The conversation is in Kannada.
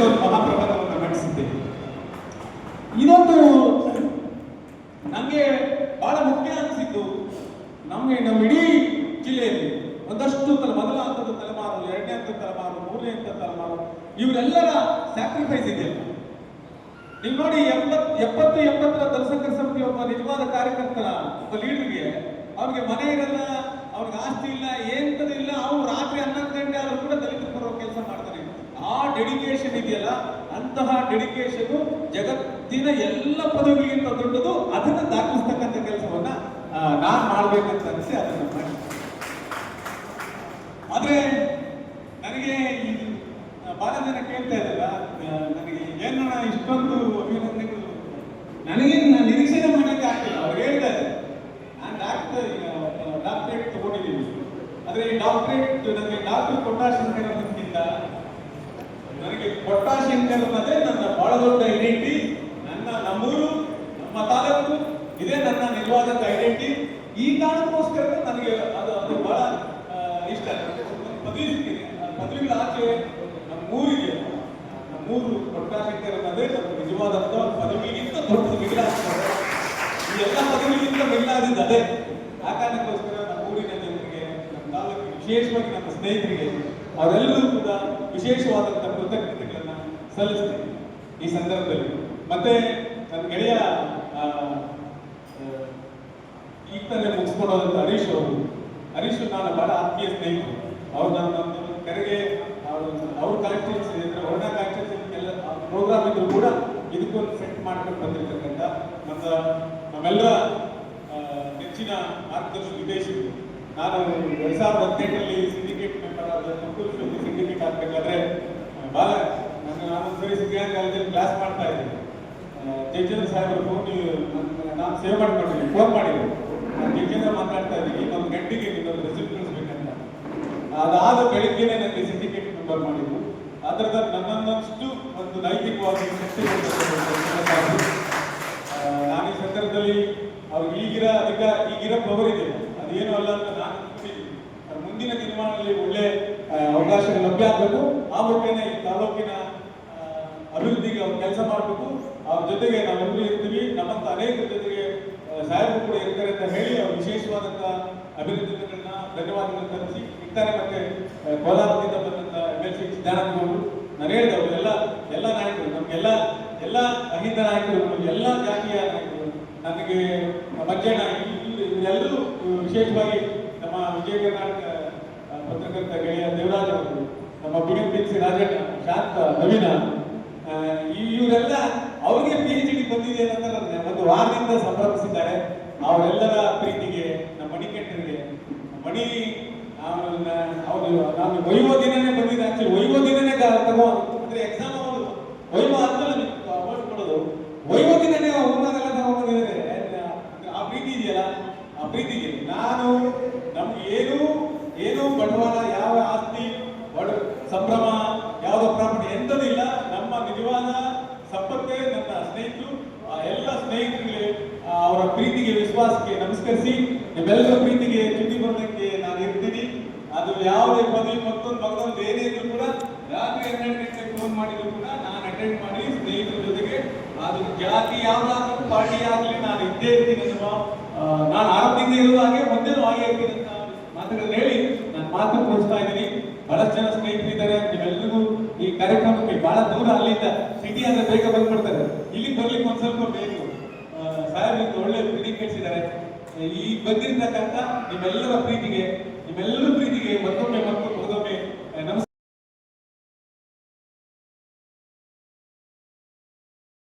ಎಷ್ಟೊಂದು ಮಹಾಪ್ರಬಂಧವನ್ನು ಮಂಡಿಸಿದ್ದೆ. ಇದೊಂದು ನನಗೆ ಬಹಳ ಮುಖ್ಯ ಅನಿಸಿದ್ದು, ನಮ್ಮ ಇಡೀ ಜಿಲ್ಲೆಯಲ್ಲಿ ಒಂದಷ್ಟು ಮೊದಲ ಹಂತದ ತಲೆಮಾರು, ಎರಡನೇ ಹಂತದ ತಲೆಮಾರು, ಮೂರನೇ ಹಂತದ ತಲೆಮಾರು, ಇವರೆಲ್ಲರ ಸ್ಯಾಕ್ರಿಫೈಸ್ ಇದೆಯಲ್ಲ. ನೀವು ನೋಡಿ, 70-80ರ ಜನಸಂಖ್ಯಾ ಸಮಿತಿ ಒಬ್ಬ ನಿಜವಾದ ಕಾರ್ಯಕರ್ತರ ಒಬ್ಬ ಲೀಡರ್ಗೆ ಅವ್ರಿಗೆ ಮನೆ ಇರಲ್ಲ, ಅವ್ರಿಗೆ ಆಸ್ತಿ ಇಲ್ಲ, ಎಂತದೂ ಇಲ್ಲ, ಅವ್ರು ರಾತ್ರಿ 11 ಗಂಟೆ ಆದ್ರೂ ಕೂಡ ದಲಿತರು ಬರೋ ಕೆಲಸ ಮಾಡ್ತಾರೆ. ಆ ಡೆಡಿಕೇಶನ್ ಇದೆಯಲ್ಲ, ಅಂತಹ ಡೆಡಿಕೇಶನ್ ಜಗತ್ತಿನ ಎಲ್ಲ ಪದವಿಗಳಿಗಿಂತ ದೊಡ್ಡದು. ಅದನ್ನ ದಾಖಲಿಸ್ತಕ್ಕಂಥ ಕೆಲಸವನ್ನ ನಾನು ಮಾಡ್ಬೇಕಂತ ಅನಿಸಿ ಅದನ್ನ ಮಾಡಿ. ಆದ್ರೆ ನನಗೆ ಈ ಬಹಳ ಜನ ಕೇಳ್ತಾ ಇದ್ದಲ್ಲ, ನನಗೆ ಏನು ಇಷ್ಟೊಂದು ಅಭಿನಂದನೆಗಳು ನನಗೇನು ನಾನು ನಿರೀಕ್ಷಣೆ ಮಾಡಲಿಕ್ಕೆ ಆಗ್ತಿಲ್ಲ. ಅವ್ರು ಹೇಳ್ತಾ ಇದ್ದಾರೆ, ನಾನು ಡಾಕ್ಟರೇಟ್ ತಗೊಂಡಿದ್ದೀನಿ, ಆದರೆ ಈ ಡಾಕ್ಟರೇಟ್ ನನಗೆ ಡಾಕ್ಟರ್ ಕೊಟ್ಟಾಶಂಕರ್ ಅನ್ನೋದಕ್ಕಿಂತ ನನಗೆ ಕೊಟ್ಟಾಶಂಕರ್ ಅನ್ನೋದೇ ನನ್ನ ಬಹಳ ದೊಡ್ಡ ಐಡೆಂಟಿಟಿ. ನಮ್ಮೂರು, ನಮ್ಮ ತಾಲೂಕು, ಇದೇ ನನ್ನ ನಿಜವಾದ ಐಡೆಂಟಿಟಿ. ಈ ಕಾರಣಕ್ಕೋಸ್ಕರ ನನಗೆ ಅದು ಬಹಳ ಇಷ್ಟ. ಪದವಿ ಸಿಕ್ಕಿದೆ, ಪದವಿಗಳ ಆಚೆ ನಮ್ಮೂರಿಗೆ, ನಮ್ಮೂರು ಕೊಟ್ಟಾಶಂಕರ್ ಅನ್ನೋದೇ ನಮ್ಮ ನಿಜವಾದಂಥ ಪದವಿಗಿಂತ ದೊಡ್ಡದು ಮಿಗಿಲಾಗ್ತದೆ. ಈ ಎಲ್ಲ ಪದವಿಗಿಂತ ಮಿಗಿಲಾದಿದ್ದು ಅದೇ. ಆ ಕಾರಣಕ್ಕೋಸ್ಕರ ನಮ್ಮ ಊರಿನ ಜನರಿಗೆ, ನಮ್ಮ ತಾಲೂಕಿಗೆ, ವಿಶೇಷವಾಗಿ ನಮ್ಮ ಸ್ನೇಹಿತರಿಗೆ, ಅವರೆಲ್ಲರೂ ಕೂಡ ವಿಶೇಷವಾದಂಥ ಕೃತಜ್ಞತೆಗಳನ್ನು ಸಲ್ಲಿಸ್ತೇನೆ ಈ ಸಂದರ್ಭದಲ್ಲಿ. ಮತ್ತೆ ನನ್ನ ಗೆಳೆಯ ಈಗ ತಾನೇ ಮುಗಿಸ್ಕೊಡೋದಂತ ಹರೀಶ್ ನಾನು ಬಹಳ ಆತ್ಮೀಯ ಸ್ನೇಹಿತರು. ಅವ್ರು ನನ್ನ ಕರೆಗೆ ಅವ್ರ ಕಾನ್ಸ್ಟಿಟ್ಯೂನ್ಸಿ ಅಂದ್ರೆ ವರ್ಣ ಕಾನ್ಸ್ಟಿಟ್ಯೂನ್ಸಿ ಎಲ್ಲ ಪ್ರೋಗ್ರಾಮ್ ಇದ್ರು ಕೂಡ ಇದಕ್ಕೊಂದು ಸೆಟ್ ಮಾಡ್ಕೊಂಡು ಬಂದಿರ್ತಕ್ಕಂಥ ನಮ್ಮೆಲ್ಲರ ನೆಚ್ಚಿನ ಮಾರ್ಗದರ್ಶಿ ವಿದೇಶಿಗಳು. ನಾನು 2018ರಲ್ಲಿ ಸಿಂಡಿಕೇಟ್ ಮೆಂಬರ್ ಆದ ತುಮಕೂರು ಸಿಂಡಿಕೇಟ್ ಆಗ್ಬೇಕಾದ್ರೆ ಬಹಳ ನಾನೊಂದು ಸರಿ ಸಿದ್ಧಾಂತ ಕಾಲೇಜಲ್ಲಿ ಕ್ಲಾಸ್ ಮಾಡ್ತಾ ಇದ್ದೀನಿ. ಜಯಚಂದ್ರ ಸಾಹೇಬರು ನಾನು ಸೇವ್ ಮಾಡ್ಕೊಂಡಿದ್ದೀನಿ, ಫೋನ್ ಮಾಡಿದ್ರು. ನಾನು ಜಯಚಂದ್ರ ಮಾತಾಡ್ತಾ ಇದ್ದೀನಿ, ಇನ್ನೊಂದು ಗಂಟೆಗೆ ಇನ್ನೊಂದು ರಿಸಿಪ್ಟ್ ಕಳಿಸ್ಬೇಕಂತ. ಅದಾದ ಬೆಳಿಗ್ಗೆನೆ ನನಗೆ ಸಿಂಡಿಕೇಟ್ ಮೆಂಬರ್ ಮಾಡಿದ್ರು. ಅದರದ ನನ್ನನ್ನಷ್ಟು ಒಂದು ನೈತಿಕವಾಗಿ ಶಕ್ತಿ ನಾನು ಈ ಸಂದರ್ಭದಲ್ಲಿ ಅವ್ರಿಗೆ ಈಗಿರೋ ಪವರ್ ಇದೆ, ಅದೇನು ಅಲ್ಲ ಅಂತ ನಾನು ಅನ್ಕೊಂಡಿದ್ದೀನಿ. ಮುಂದಿನ ದಿನಮಾನಗಳಲ್ಲಿ ಒಳ್ಳೆ ಅವಕಾಶಗಳು ಲಭ್ಯ ಆಗಬೇಕು. ಆ ಮುಖೇನೆ ಈ ತಾಲೂಕಿನ ಅಭಿವೃದ್ಧಿಗೆ ಅವ್ರು ಕೆಲಸ ಮಾಡಬೇಕು. ಅವ್ರ ಜೊತೆಗೆ ನಾವೆಲ್ಲರೂ ಇರ್ತೀವಿ, ನಮ್ಮಂತ ಅನೇಕರ ಜೊತೆಗೆ ಸಾಹೇಬರು ಕೂಡ ಇರ್ತಾರೆ ಅಂತ ಹೇಳಿ ಅವ್ರು ವಿಶೇಷವಾದಂಥ ಅಭಿನಂದನೆಗಳನ್ನ, ಧನ್ಯವಾದಗಳನ್ನು ತರಿಸಿ ಇರ್ತಾರೆ. ಮತ್ತೆ ಕೋಲಾರದಿಂದ ಬಂದಂಥ MLC ಸಿದ್ಧಾನಂದಗೌಡರು, ನಾನು ಹೇಳಿದೆ, ಅವರು ಎಲ್ಲ ನಾಯಕರು, ನಮಗೆಲ್ಲ ಅಹಿಂದ ನಾಯಕರು, ಎಲ್ಲ ಜಾತಿಯ ನಾಯಕರು, ನನಗೆ ಮಂಜಣ್ಣ, ಇವರೆಲ್ಲರೂ ವಿಶೇಷವಾಗಿ ನಮ್ಮ ವಿಜಯ ಕರ್ನಾಟಕ ಪತ್ರಕರ್ತ ಗೆಳೆಯ ದೇವರಾಜ್ ಅವರು, ನಮ್ಮ BMPC ರಾಜಣ್ಣ, ಶಾಂತ, ನವೀನ, ಇವರೆಲ್ಲ ಅವ್ರಿಗೆ PhD ಬಂದಿದೆ ಅನ್ನೋದನ್ನ ಒಂದು ವಾರದಿಂದ ಸಂಭ್ರಮಿಸಿದ್ದಾರೆ. ಅವರೆಲ್ಲರ ಪ್ರೀತಿಗೆ, ನಮ್ಮ ಮಣಿಕಂಠರಿಗೆ, ಮಣಿ ನಾನು ವೈವ ದಿನನೇ ಬಂದಿದ್ದೆ. ಆಕ್ಚುಲಿ ವೈವ ದಿನನೇ ತಗೋ ಅಂದ್ರೆ ಎಕ್ಸಾಮ್ ಅವರು ವೈವ ಆದ್ಮೇಲೆ ಅವಾರ್ಡ್ ಕೊಡೋದು, ವೈವ ದಿನನೇ ಊರಿನಾಗೆಲ್ಲ ತಗೊಂಡಿದ್ದಾರೆ. ಆ ಪ್ರೀತಿ ಇದೆಯಲ್ಲ, ಆ ಪ್ರೀತಿಗೆ ನಾನು ನಮ್ಗೆ ಏನು ಬಂಡವಾಳ, ಯಾವ ಆಸ್ತಿ, ಸಂಭ್ರಮ, ಯಾವುದೋ ಪ್ರಾಪರ್ಟಿ ಎಂಥದಿಲ್ಲ. ನಮ್ಮ ನಿಜವಾದ ಸಂಪತ್ತೇ ನನ್ನ ಸ್ನೇಹಿತರು. ಎಲ್ಲ ಸ್ನೇಹಿತರಿಗೆ ಅವರ ಪ್ರೀತಿಗೆ, ವಿಶ್ವಾಸಕ್ಕೆ ನಮಸ್ಕರಿಸಿ, ನಿಮ್ಮೆಲ್ಲರ ಪ್ರೀತಿಗೆ ಚುಟ್ಟಿ ಬರೋದಕ್ಕೆ ನಾನು ಇರ್ತೀನಿ. ಅದು ಯಾವುದೇ ಪದವಿ ಮತ್ತೊಂದು ಏನೇ ಇದ್ರು ಕೂಡ ರಾತ್ರಿ 12 ಗಂಟೆಗೆ ಫೋನ್ ಮಾಡಿದ್ರು ಕೂಡ ನಾನು ಅಟೆಂಡ್ ಮಾಡಿ ಸ್ನೇಹಿತರ ಜೊತೆಗೆ, ಅದು ಜಾತಿ ಯಾವ್ದಾದ್ರು ಪಾರ್ಟಿ ಆಗಲಿ ನಾನು ಇದ್ದೇ ಇರ್ತೀನಿ ಅನ್ನುವ, ನಾನು ಆರಂಭದಿಂದ ಇರುವ ಹಾಗೆ ಮುಂದೆನೂ ಹಾಗೆ ಇರ್ತೀನಿ ಅಂತ ಮಾತುಗಳನ್ನ ಹೇಳಿ ನಾನು ಮಾತು ಕೊಡಿಸ್ತಾ ಇದ್ದೀನಿ. ಬಹಳಷ್ಟು ಜನ ಸ್ನೇಹಿತರಿದ್ದಾರೆ. ನೀವೆಲ್ಲರಿಗೂ ಈ ಕಾರ್ಯಕ್ರಮಕ್ಕೆ ಬಹಳ ದೂರ, ಅಲ್ಲಿಂದ ಸಿಟಿ ಅಂದ್ರೆ ಬೇಗ ಬಂದ್ಬಿಡ್ತಾರೆ, ಇಲ್ಲಿಗೆ ಬರ್ಲಿಕ್ಕೆ ಒಂದ್ ಸ್ವಲ್ಪ ಬೇಕು. ಸಾಹೇಬ್ ಒಳ್ಳೆ ಪ್ರೀತಿ ಕಳಿಸಿದ್ದಾರೆ. ಈ ಬಂದಿರ್ತಕ್ಕಂಥ ನಿಮ್ಮೆಲ್ಲರ ಪ್ರೀತಿಗೆ, ನಿಮ್ಮೆಲ್ಲರೂ